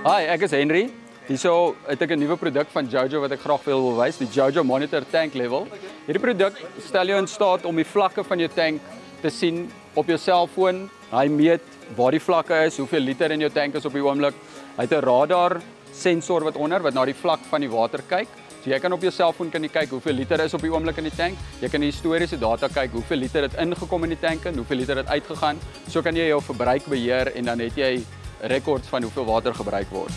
Hi, ek is Henry. Hierso het ek 'n nuwe produk van Jojo wat ek graag wil wys, die Jojo Monitor Tank Level. Hierdie produk stel jou in staat om die vlakke van jou tank te sien op jou selfoon. Hy meet waar die vlakke is, hoeveel liter in jou tank is op die oomblik. Hy het 'n radar sensor wat na die vlak van die water kyk. So jy kan op jou selfoon kyk hoeveel liter is op die oomblik in die tank. Jy kan die historiese data kyk, hoeveel liter het ingekom in die tank en hoeveel liter het uitgegaan. So kan jy jou verbruik beheer en dan het jy rekords van hoeveel water gebruik word.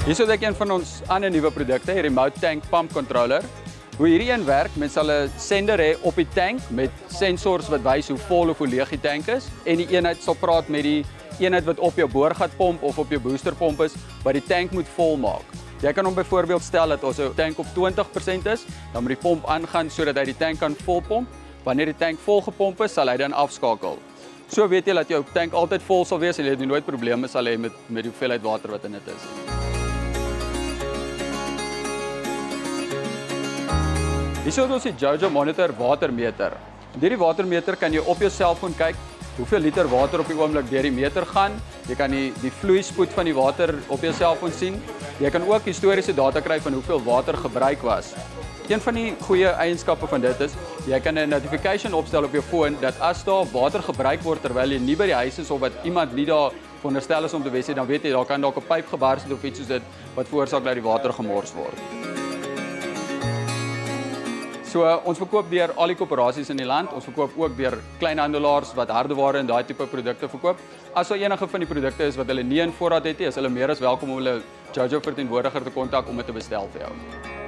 Hier is een van ons ander nuwe produkte, die Remote Tank Pump Controller. Hoe hierdie een werk, mens sal 'n sender hê op die tank met sensors wat wys hoe vol of hoe leeg die tank is en die eenheid sal praat met die eenheid wat op jou boorgatpomp of op jou boosterpomp is wat die tank moet vol maak. Jy kan hom byvoorbeeld stel dat as 'n tank op 20% is, dan moet die pomp aangaan sodat hy die tank kan volpomp. Wanneer die tank vol gepomp is, sal hy dan afskakel. So weet jy dat jou tank altyd vol sal wees en jy nooit probleme sal hê met die hoeveelheid water wat in dit is. Hier het ons die Jojo Monitor watermeter. Met hierdie watermeter kan jy op jou selfoon kyk hoeveel liter water op die oomblik deur die meter gaan. Jy kan die vloeispoed van die water op jou selfoon sien. Jy kan ook historiese data kry van hoeveel water gebruik was. Een van die goeie eienskappe van dit is, jy kan 'n notification opstel op jou foon dat as daar water gebruik word terwyl jy nie by die huis is of wat iemand nie daar veronderstel is om te wees nie, dan weet jy daar kan dalk 'n pyp gebars het of iets soos dit wat veroorsaak dat die water gemors word. So ons verkoop deur al die koöperasies in die land. Ons verkoop ook deur kleinhandelaars wat hardeware en daai tipe produkte verkoop. As daar enige van die produkte is wat hulle nie in voorraad het nie, is hulle meer as welkom om hulle Jojo verteenwoordiger te kontak om dit te bestel vir jou.